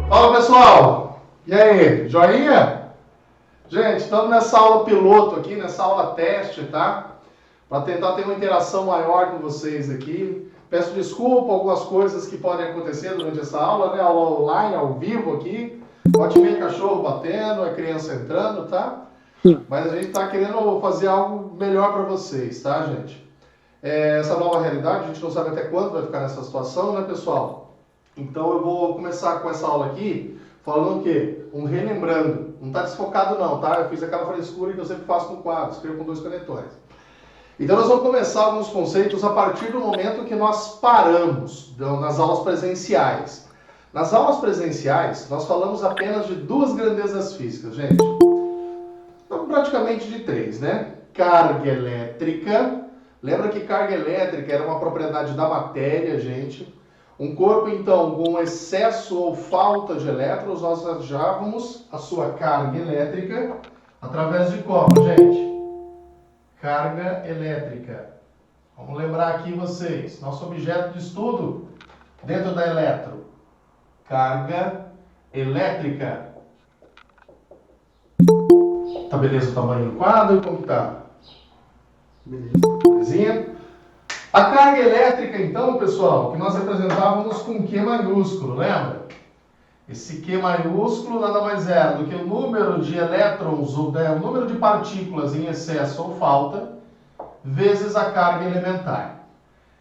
Fala pessoal, e aí, joinha? Gente, estamos nessa aula piloto aqui, nessa aula teste, tá? Para tentar ter uma interação maior com vocês aqui. Peço desculpa algumas coisas que podem acontecer durante essa aula, né? Aula online, ao vivo aqui. Pode ver cachorro batendo, a criança entrando, tá? Mas a gente está querendo fazer algo melhor para vocês, tá, gente? Essa nova realidade, a gente não sabe até quando vai ficar nessa situação, né, pessoal? Então eu vou começar com essa aula aqui falando o quê? Relembrando. Não está desfocado não, tá? Eu fiz aquela frescura que eu sempre faço no quadro, escrevo com 2 canetões. Então nós vamos começar alguns conceitos a partir do momento que nós paramos nas aulas presenciais. Nas aulas presenciais, nós falamos apenas de 2 grandezas físicas, gente. Então, praticamente de 3, né? Carga elétrica. Lembra que carga elétrica era uma propriedade da matéria, gente. Um corpo, então, com excesso ou falta de elétrons, nós achávamos a sua carga elétrica através de como, gente? Carga elétrica. Vamos lembrar aqui vocês, nosso objeto de estudo dentro da eletro. Carga elétrica. Tá beleza o tamanho do quadro? Como que tá? Belezinha? A carga elétrica, então, pessoal, que nós representávamos com Q maiúsculo, lembra? Esse Q maiúsculo nada mais é do que o número de elétrons, o número de partículas em excesso ou falta, vezes a carga elementar.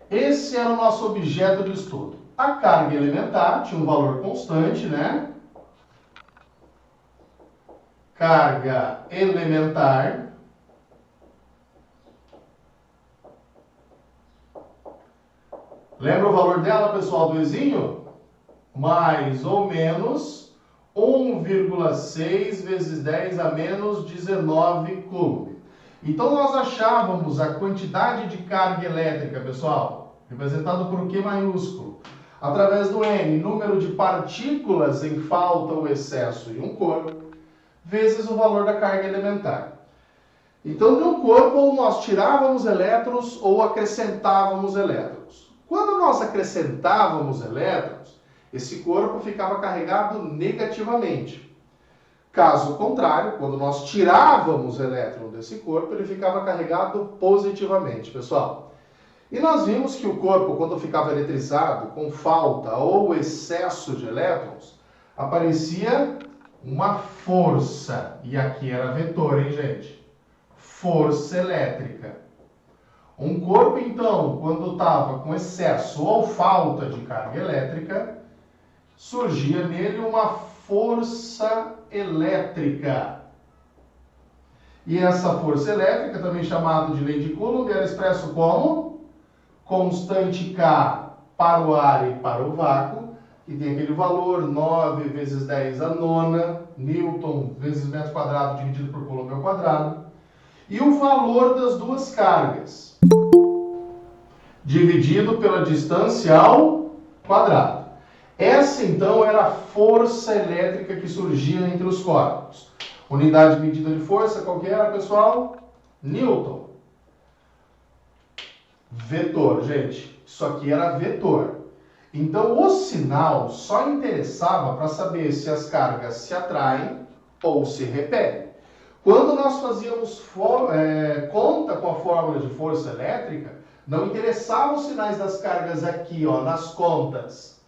Esse era o nosso objeto de estudo. A carga elementar tinha um valor constante, né? Carga elementar. Lembra o valor dela, pessoal, do Ezinho? Mais ou menos 1,6 vezes 10 a menos 19 coulomb. Então, nós achávamos a quantidade de carga elétrica, pessoal, representado por Q maiúsculo, através do N, número de partículas em falta ou excesso em um corpo, vezes o valor da carga elementar. Então, de um corpo, nós tirávamos elétrons ou acrescentávamos elétrons. Quando nós acrescentávamos elétrons, esse corpo ficava carregado negativamente. Caso contrário, quando nós tirávamos elétron desse corpo, ele ficava carregado positivamente, pessoal. E nós vimos que o corpo, quando ficava eletrizado, com falta ou excesso de elétrons, aparecia uma força. E aqui era vetor, hein, gente? Força elétrica. Um corpo, então, quando estava com excesso ou falta de carga elétrica, surgia nele uma força elétrica. E essa força elétrica, também chamada de lei de Coulomb, era expresso como constante K para o ar e para o vácuo, que tem aquele valor 9 vezes 10 a nona, Newton vezes metro quadrado dividido por Coulomb ao quadrado, e o valor das 2 cargas, dividido pela distância ao quadrado. Essa, então, era a força elétrica que surgia entre os corpos. Unidade de medida de força, qual que era, pessoal? Newton. Vetor, gente. Isso aqui era vetor. Então, o sinal só interessava para saber se as cargas se atraem ou se repelem. Quando nós fazíamos conta com a fórmula de força elétrica, não interessavam os sinais das cargas aqui, ó, nas contas.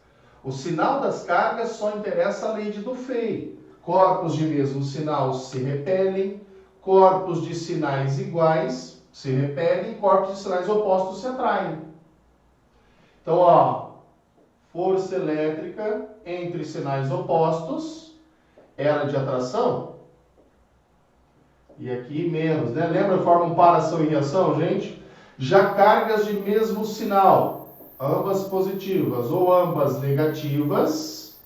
O sinal das cargas só interessa a lei de Dufay. Corpos de mesmo sinal se repelem, corpos de sinais iguais se repelem, corpos de sinais opostos se atraem. Então, ó, força elétrica entre sinais opostos era de atração. E aqui menos, né? Lembra, formam paração e reação, gente? Já cargas de mesmo sinal, ambas positivas ou ambas negativas,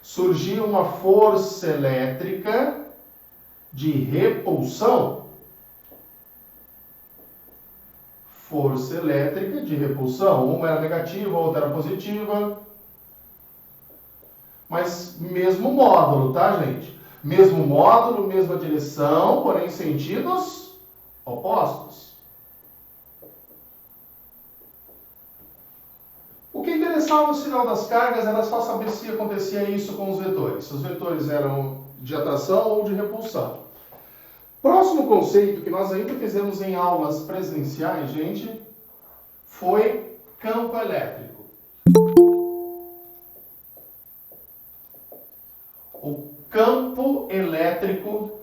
surgia uma força elétrica de repulsão. Força elétrica de repulsão. Uma era negativa, a outra era positiva. Mas mesmo módulo, tá, gente? Mesmo módulo, mesma direção, porém sentidos opostos. O que é interessante expressava o sinal das cargas era só saber se acontecia isso com os vetores. Se os vetores eram de atração ou de repulsão. Próximo conceito que nós ainda fizemos em aulas presenciais, gente, foi campo elétrico. O campo elétrico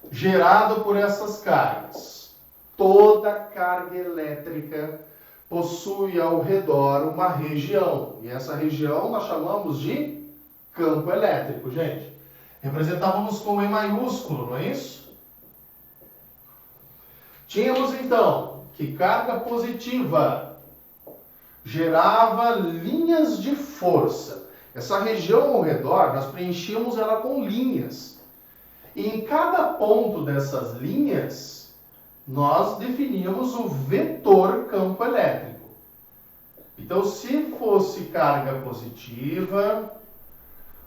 gerado por essas cargas. Toda carga elétrica possui ao redor uma região. E essa região nós chamamos de campo elétrico, gente. Representávamos com E maiúsculo, não é isso? Tínhamos então que carga positiva gerava linhas de força. Essa região ao redor, nós preenchíamos ela com linhas. E em cada ponto dessas linhas, nós definíamos o vetor campo elétrico. Então, se fosse carga positiva,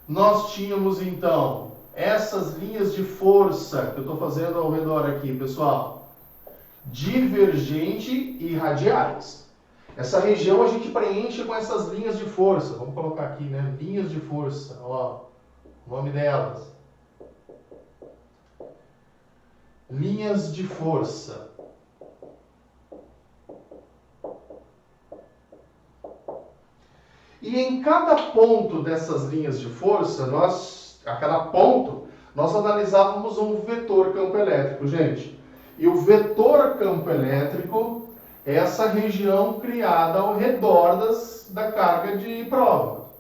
nós tínhamos então essas linhas de força que eu estou fazendo ao redor aqui, pessoal, divergente e radiais. Essa região a gente preenche com essas linhas de força. Vamos colocar aqui, né? Linhas de força, ó, o nome delas. Linhas de força. E em cada ponto dessas linhas de força, a cada ponto, nós analisávamos um vetor campo elétrico, gente. E o vetor campo elétrico é essa região criada ao redor da carga de prova.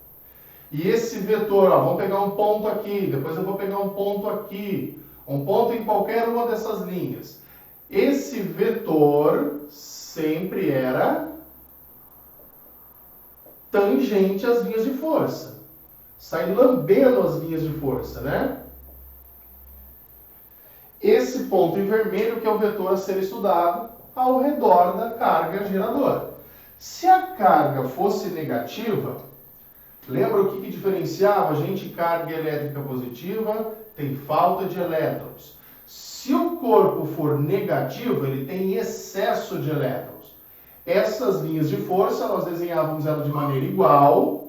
E esse vetor, ó, vamos pegar um ponto aqui, depois eu vou pegar um ponto aqui, um ponto em qualquer uma dessas linhas. Esse vetor sempre era tangente às linhas de força. Sai lambendo as linhas de força, né? Esse ponto em vermelho que é o vetor a ser estudado ao redor da carga geradora. Se a carga fosse negativa, lembra o que diferenciava a gente carga elétrica positiva? Tem falta de elétrons. Se o corpo for negativo, ele tem excesso de elétrons. Essas linhas de força, nós desenhávamos elas de maneira igual,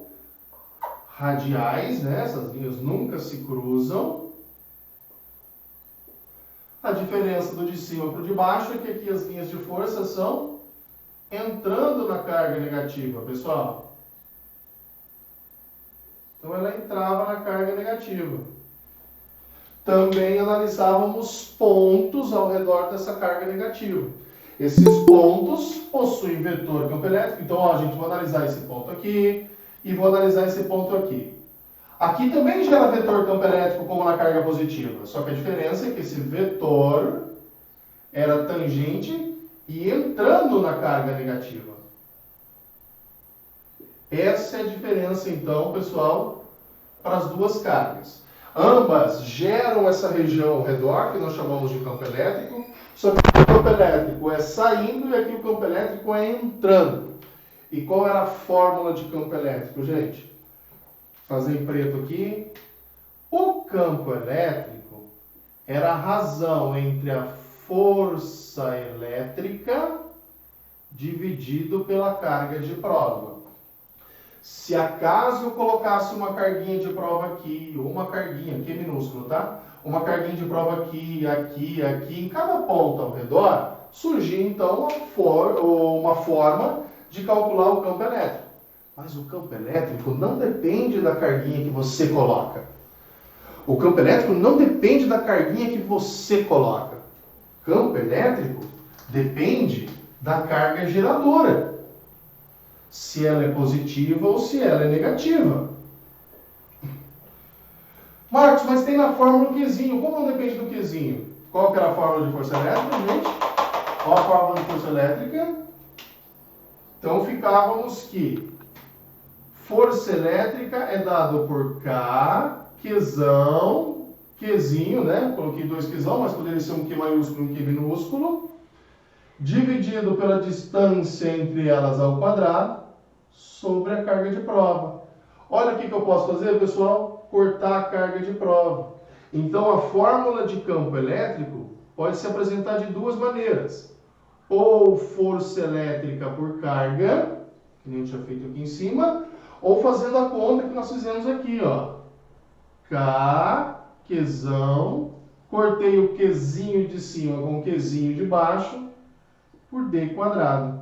radiais, né? Essas linhas nunca se cruzam. A diferença do de cima para o de baixo é que aqui as linhas de força são entrando na carga negativa, pessoal. Então ela entrava na carga negativa. Também analisávamos pontos ao redor dessa carga negativa. Esses pontos possuem vetor campo elétrico. Então, ó, a gente vai analisar esse ponto aqui e vou analisar esse ponto aqui. Aqui também gera vetor campo elétrico como na carga positiva. Só que a diferença é que esse vetor era tangente e entrando na carga negativa. Essa é a diferença, então, pessoal, para as duas cargas. Ambas geram essa região ao redor, que nós chamamos de campo elétrico, só que o campo elétrico é saindo e aqui o campo elétrico é entrando. E qual era a fórmula de campo elétrico, gente? Fazer em preto aqui. O campo elétrico era a razão entre a força elétrica dividido pela carga de prova. Se acaso eu colocasse uma carguinha de prova aqui, ou uma carguinha, aqui é minúsculo, tá? Uma carguinha de prova aqui, aqui, aqui, em cada ponto ao redor, surgia então uma forma de calcular o campo elétrico. Mas o campo elétrico não depende da carguinha que você coloca. O campo elétrico não depende da carguinha que você coloca. Campo elétrico depende da carga geradora. Se ela é positiva ou se ela é negativa. Marcos, mas tem na fórmula o Qzinho. Como não depende do Qzinho? Qual que era a fórmula de força elétrica, gente? Qual a fórmula de força elétrica? Então ficávamos que força elétrica é dado por K, Qzão, Qzinho, né? Coloquei 2 Qzão, mas poderia ser um Q maiúsculo e um Q minúsculo, dividido pela distância entre elas ao quadrado, sobre a carga de prova. Olha o que eu posso fazer, pessoal? Cortar a carga de prova. Então, a fórmula de campo elétrico pode se apresentar de duas maneiras. Ou força elétrica por carga, que nem eu tinha feito aqui em cima, ou fazendo a conta que nós fizemos aqui, ó. K, Qzão, cortei o Qzinho de cima com o Qzinho de baixo, por D quadrado.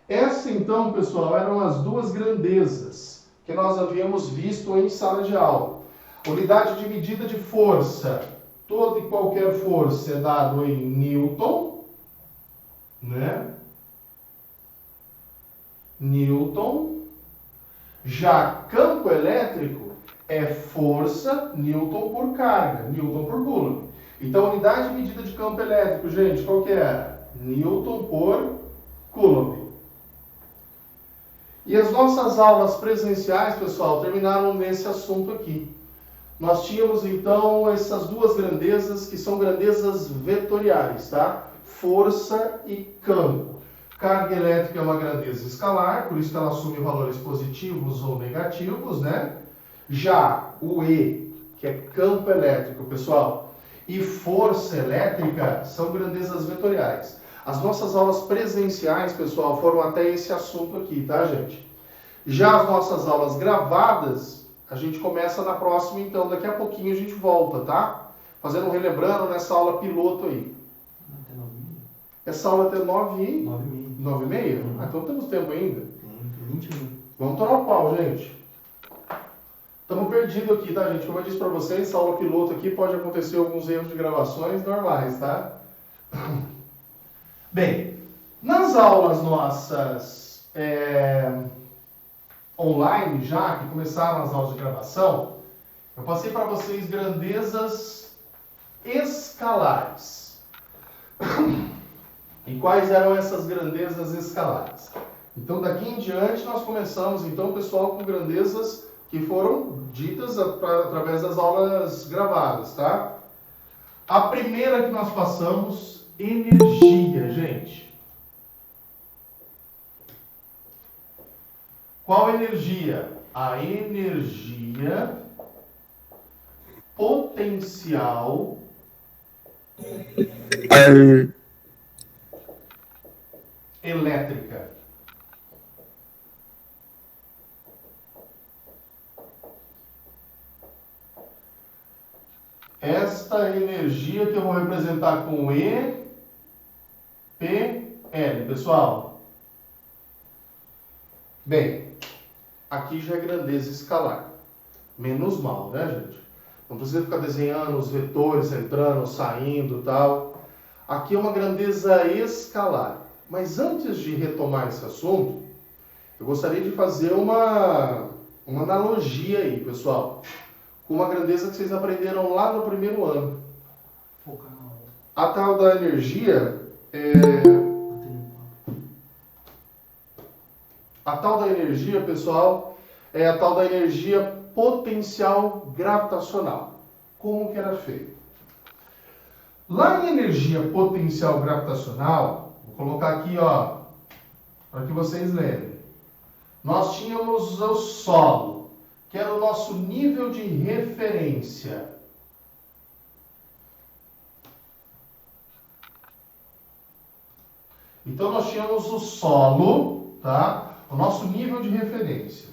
Essa, então, pessoal, eram as duas grandezas que nós havíamos visto em sala de aula. Unidade de medida de força. Toda e qualquer força é dado em Newton, né? Newton. Já campo elétrico é força Newton por carga, Newton por Coulomb. Então, a unidade de medida de campo elétrico, gente, qual que era? Newton por Coulomb. E as nossas aulas presenciais, pessoal, terminaram nesse assunto aqui. Nós tínhamos, então, essas duas grandezas, que são grandezas vetoriais, tá? Força e campo. Carga elétrica é uma grandeza escalar, por isso que ela assume valores positivos ou negativos, né? Já o E, que é campo elétrico, pessoal, e força elétrica são grandezas vetoriais. As nossas aulas presenciais, pessoal, foram até esse assunto aqui, tá, gente? Já as nossas aulas gravadas, a gente começa na próxima, então, daqui a pouquinho a gente volta, tá? Fazendo um relembrando nessa aula piloto aí. Até 9h30? Essa aula até 9h30? 9h30. 9h30? Ah, então temos tempo ainda. Tem 20 minutos. Vamos tomar o pau, gente. Estamos perdidos aqui, tá, gente? Como eu disse para vocês, essa aula piloto aqui pode acontecer alguns erros de gravações normais, tá? Bem, nas aulas nossas online já, que começaram as aulas de gravação, eu passei para vocês grandezas escalares. E quais eram essas grandezas escalares? Então, daqui em diante, nós começamos, então, pessoal, com grandezas que foram ditas através das aulas gravadas, tá? A primeira que nós passamos, energia, gente. Qual energia? A energia potencial elétrica. Esta energia que eu vou representar com E, P, L, pessoal. Bem, aqui já é grandeza escalar. Menos mal, né, gente? Não precisa ficar desenhando os vetores entrando, saindo e tal. Aqui é uma grandeza escalar. Mas antes de retomar esse assunto, eu gostaria de fazer uma analogia aí, pessoal, com uma grandeza que vocês aprenderam lá no primeiro ano. Focar na aula. A tal da energia A tal da energia, pessoal, é a tal da energia potencial gravitacional. Como que era feito? Lá em energia potencial gravitacional, vou colocar aqui, ó, para que vocês lembrem. Nós tínhamos o solo, que era o nosso nível de referência. Então, nós tínhamos o solo, tá? O nosso nível de referência.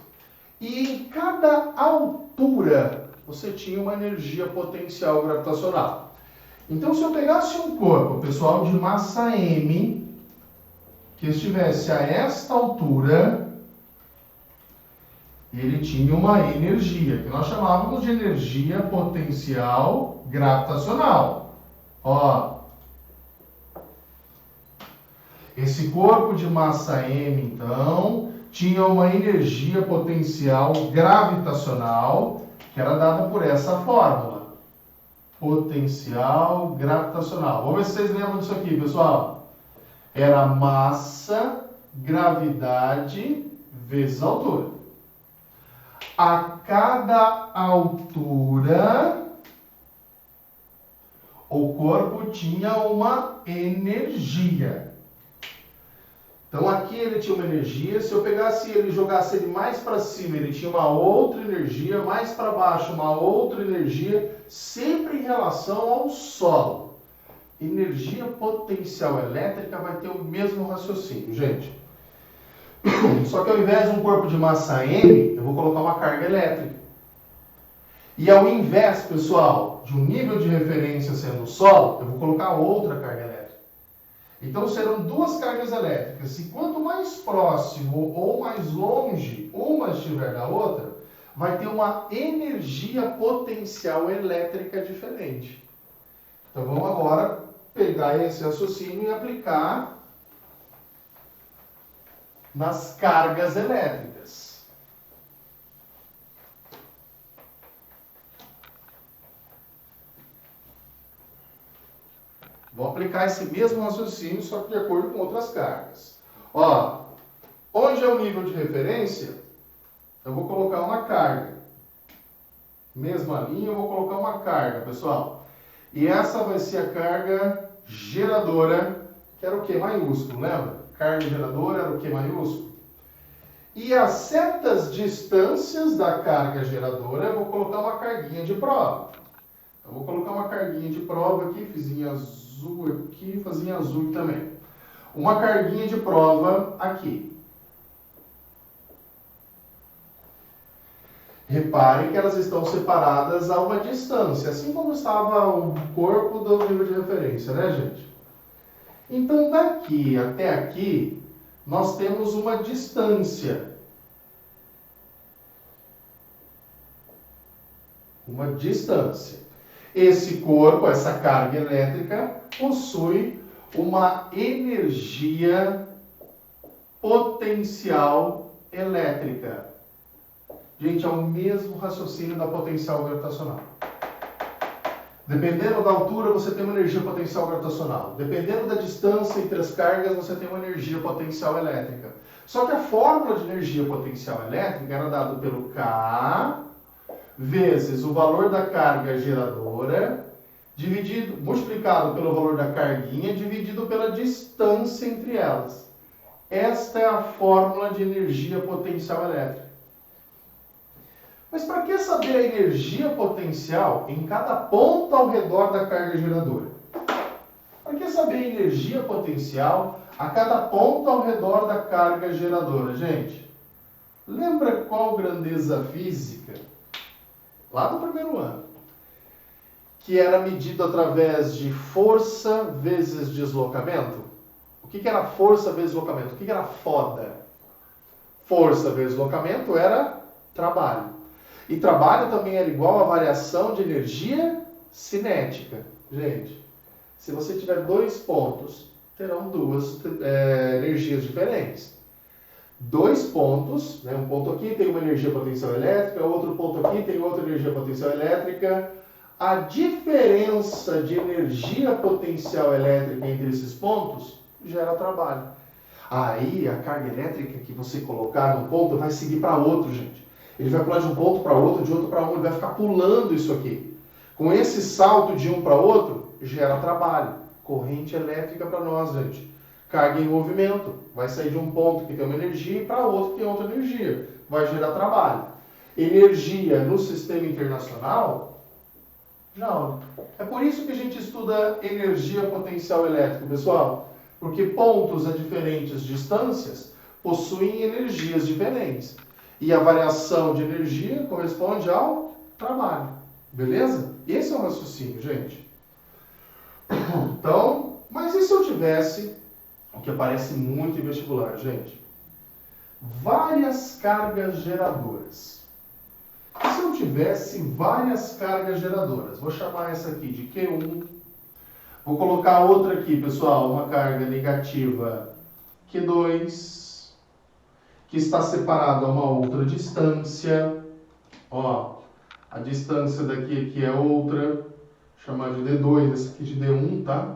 E em cada altura, você tinha uma energia potencial gravitacional. Então, se eu pegasse um corpo, pessoal, de massa M, que estivesse a esta altura, ele tinha uma energia, que nós chamávamos de energia potencial gravitacional. Ó, esse corpo de massa M, então, tinha uma energia potencial gravitacional, que era dada por essa fórmula. Potencial gravitacional. Vamos ver se vocês lembram disso aqui, pessoal. Era massa, gravidade, vezes altura. A cada altura, o corpo tinha uma energia. Então aqui ele tinha uma energia, se eu pegasse ele e jogasse ele mais para cima, ele tinha uma outra energia, mais para baixo uma outra energia, sempre em relação ao solo. Energia potencial elétrica vai ter o mesmo raciocínio, gente. Só que ao invés de um corpo de massa M, eu vou colocar uma carga elétrica. E ao invés, pessoal, de um nível de referência sendo o solo, eu vou colocar outra carga elétrica. Então serão duas cargas elétricas. E quanto mais próximo ou mais longe uma estiver da outra, vai ter uma energia potencial elétrica diferente. Então vamos agora pegar esse raciocínio e aplicar nas cargas elétricas. Vou aplicar esse mesmo raciocínio, só que de acordo com outras cargas. Ó, onde é o nível de referência, eu vou colocar uma carga. Mesma linha, eu vou colocar uma carga, pessoal. E essa vai ser a carga geradora, que era o Q maiúsculo, lembra? Carga geradora era o Q maiúsculo. E a certas distâncias da carga geradora, eu vou colocar uma carguinha de prova. Eu vou colocar uma carguinha de prova aqui, fiz em azul aqui, fazia em azul também. Uma carguinha de prova aqui. Reparem que elas estão separadas a uma distância, assim como estava o corpo do nível de referência, né, gente? Então, daqui até aqui, nós temos uma distância. Uma distância. Esse corpo, essa carga elétrica, possui uma energia potencial elétrica. Gente, é o mesmo raciocínio da potencial gravitacional. Dependendo da altura, você tem uma energia potencial gravitacional. Dependendo da distância entre as cargas, você tem uma energia potencial elétrica. Só que a fórmula de energia potencial elétrica era dada pelo K vezes o valor da carga geradora, multiplicado pelo valor da carguinha, dividido pela distância entre elas. Esta é a fórmula de energia potencial elétrica. Mas para que saber a energia potencial em cada ponto ao redor da carga geradora? Para que saber a energia potencial a cada ponto ao redor da carga geradora, gente? Lembra qual grandeza física? Lá do primeiro ano. Que era medido através de força vezes deslocamento? O que era força vezes deslocamento? O que era foda? Força vezes deslocamento era trabalho. E trabalho também era igual a variação de energia cinética. Gente, se você tiver dois pontos, terão duas energias diferentes. Dois pontos, né? Um ponto aqui tem uma energia potencial elétrica, outro ponto aqui tem outra energia potencial elétrica. A diferença de energia potencial elétrica entre esses pontos gera trabalho. Aí a carga elétrica que você colocar num ponto vai seguir para outro, gente. Ele vai pular de um ponto para outro, de outro para um, ele vai ficar pulando isso aqui. Com esse salto de um para outro, gera trabalho. Corrente elétrica para nós, gente. Carga em movimento. Vai sair de um ponto que tem uma energia para outro que tem outra energia. Vai gerar trabalho. Energia no sistema internacional, não. É por isso que a gente estuda energia potencial elétrica, pessoal. Porque pontos a diferentes distâncias possuem energias diferentes. E a variação de energia corresponde ao trabalho. Beleza? Esse é o raciocínio, gente. Então, mas e se eu tivesse, o que aparece muito em vestibular, gente? Várias cargas geradoras. E se eu tivesse várias cargas geradoras? Vou chamar essa aqui de Q1. Vou colocar outra aqui, pessoal, uma carga negativa Q2. Que está separado a uma outra distância. Ó, a distância daqui aqui é outra. Vou chamar de D2, essa aqui de D1, tá?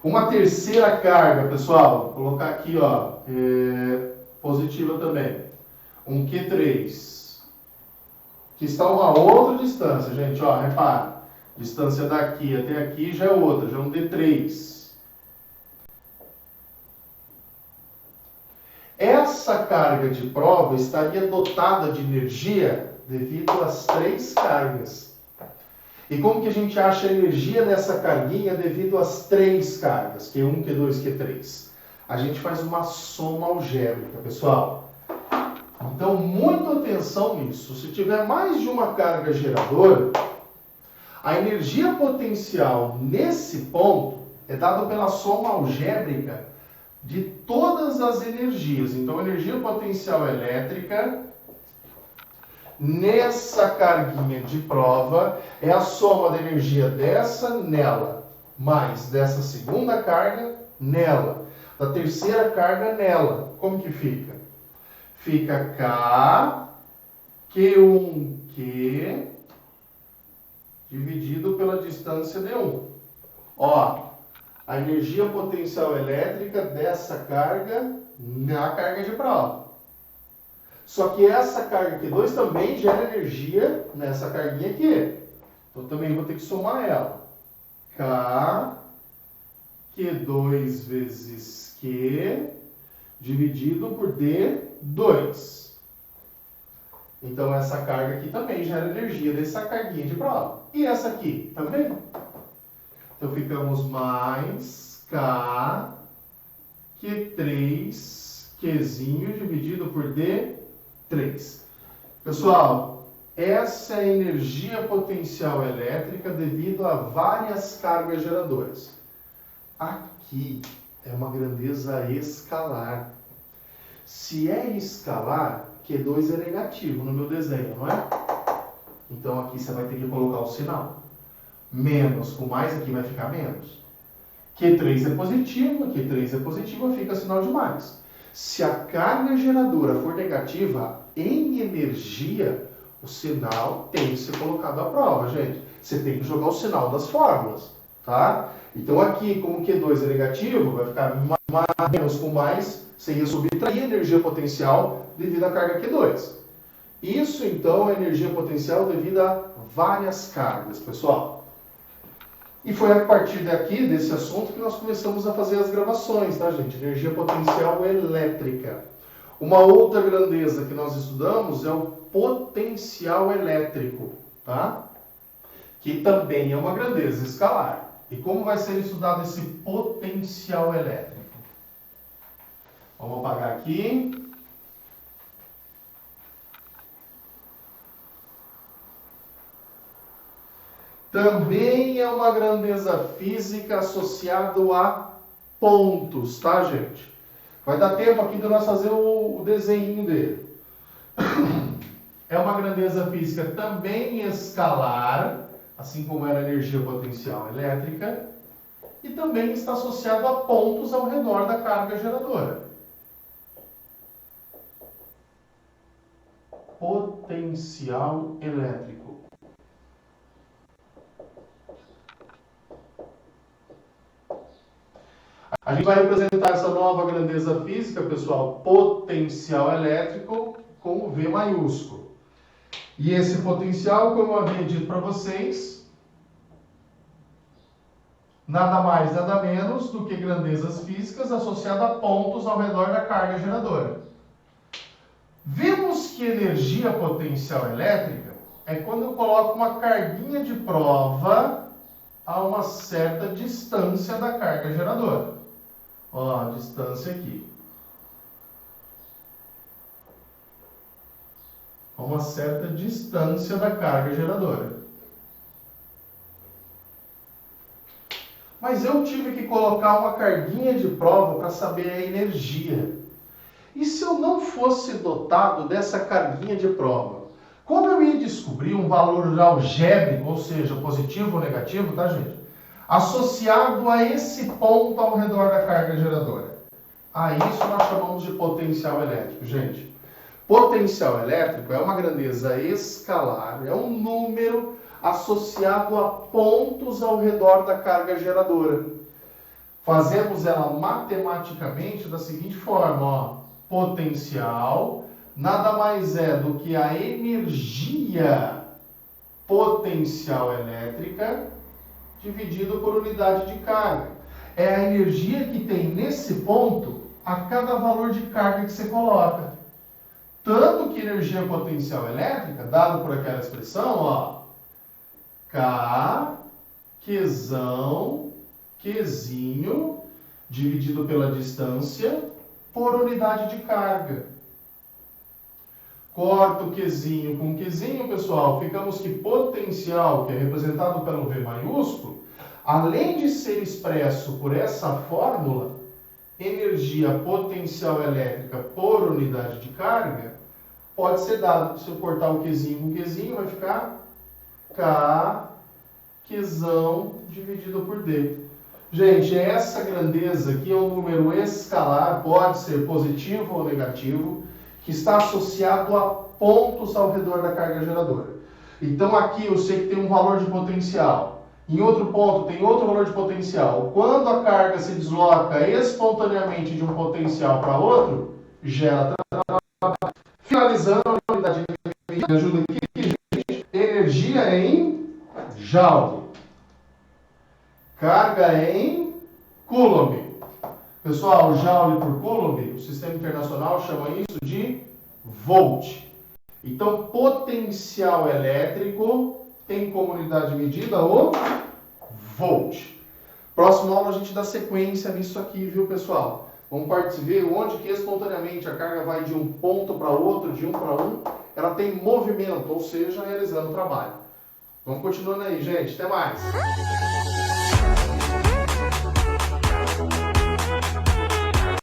Uma terceira carga, pessoal, vou colocar aqui, ó, positiva também. Um Q3. Que está a uma outra distância, gente, ó, repara. Distância daqui até aqui já é outra, já é um D3. Essa carga de prova estaria dotada de energia devido às três cargas. E como que a gente acha a energia dessa carguinha devido às três cargas, Q1, Q2, Q3? A gente faz uma soma algébrica, pessoal. Então, muita atenção nisso. Se tiver mais de uma carga geradora, a energia potencial nesse ponto é dada pela soma algébrica de todas as energias. Então, a energia potencial elétrica nessa carguinha de prova é a soma da energia dessa nela, mais dessa segunda carga nela, da terceira carga nela. Como que fica? Fica K, Q1Q, dividido pela distância D1. Ó, a energia potencial elétrica dessa carga na carga de prova. Só que essa carga Q2 também gera energia nessa carguinha aqui. Então também vou ter que somar ela. K, Q2 vezes Q, dividido por D2. Então essa carga aqui também gera energia dessa carguinha de prova. E essa aqui também. Então ficamos mais K, Q3, Qzinho dividido por D3. Pessoal, essa é a energia potencial elétrica devido a várias cargas geradoras. Aqui é uma grandeza escalar. Se é escalar, Q2 é negativo no meu desenho, não é? Então aqui você vai ter que colocar o sinal. Menos com mais aqui vai ficar menos. Q3 é positivo, Q3 é positivo, fica sinal de mais. Se a carga geradora for negativa em energia, o sinal tem que ser colocado à prova, gente. Você tem que jogar o sinal das fórmulas, tá? Então aqui, como Q2 é negativo, vai ficar menos com mais, você ia subtrair a energia potencial devido à carga Q2. Isso, então, é energia potencial devido a várias cargas, pessoal. E foi a partir daqui, desse assunto, que nós começamos a fazer as gravações, tá, gente? Energia potencial elétrica. Uma outra grandeza que nós estudamos é o potencial elétrico, tá? Que também é uma grandeza escalar. E como vai ser estudado esse potencial elétrico? Vamos apagar aqui. Também é uma grandeza física associado a pontos, tá, gente? Vai dar tempo aqui de nós fazer o desenho dele. É uma grandeza física também escalar, assim como era a energia potencial elétrica, e também está associado a pontos ao redor da carga geradora. Potencial elétrico. A gente vai representar essa nova grandeza física, pessoal, potencial elétrico, com o V maiúsculo. E esse potencial, como eu havia dito para vocês, nada mais, nada menos do que grandezas físicas associadas a pontos ao redor da carga geradora. Vimos que energia potencial elétrica é quando eu coloco uma carguinha de prova a uma certa distância da carga geradora. Ó, a distância aqui. A uma certa distância da carga geradora. Mas eu tive que colocar uma carguinha de prova para saber a energia. E se eu não fosse dotado dessa carguinha de prova? Como eu ia descobrir um valor algébrico, ou seja, positivo ou negativo, tá, gente? Associado a esse ponto ao redor da carga geradora. A isso nós chamamos de potencial elétrico, gente. Potencial elétrico é uma grandeza escalar, é um número associado a pontos ao redor da carga geradora. Fazemos ela matematicamente da seguinte forma, ó. Potencial nada mais é do que a energia potencial elétrica dividido por unidade de carga. É a energia que tem nesse ponto a cada valor de carga que você coloca. Tanto que energia potencial elétrica, dado por aquela expressão, ó, K, Qzão, Qzinho, dividido pela distância, por unidade de carga. Corto o Qzinho com Qzinho, pessoal, ficamos que potencial, que é representado pelo V maiúsculo, além de ser expresso por essa fórmula, energia potencial elétrica por unidade de carga, pode ser dado, se eu cortar o Qzinho com Qzinho, vai ficar K, Qzão, dividido por D. Gente, essa grandeza aqui é um número escalar, pode ser positivo ou negativo, que está associado a pontos ao redor da carga geradora. Então aqui eu sei que tem um valor de potencial. Em outro ponto tem outro valor de potencial. Quando a carga se desloca espontaneamente de um potencial para outro, gera trabalho. Finalizando a unidade de energia, me ajuda aqui, gente. Energia em Joule. Carga em Coulomb. Pessoal, Joule por Coulomb, o sistema internacional chama isso de Volt. Então, potencial elétrico tem como unidade de medida o Volt. Próxima aula a gente dá sequência nisso aqui, viu, pessoal? Vamos ver onde que espontaneamente a carga vai de um ponto para outro, de um para um, ela tem movimento, ou seja, realizando trabalho. Vamos continuando aí, gente. Até mais!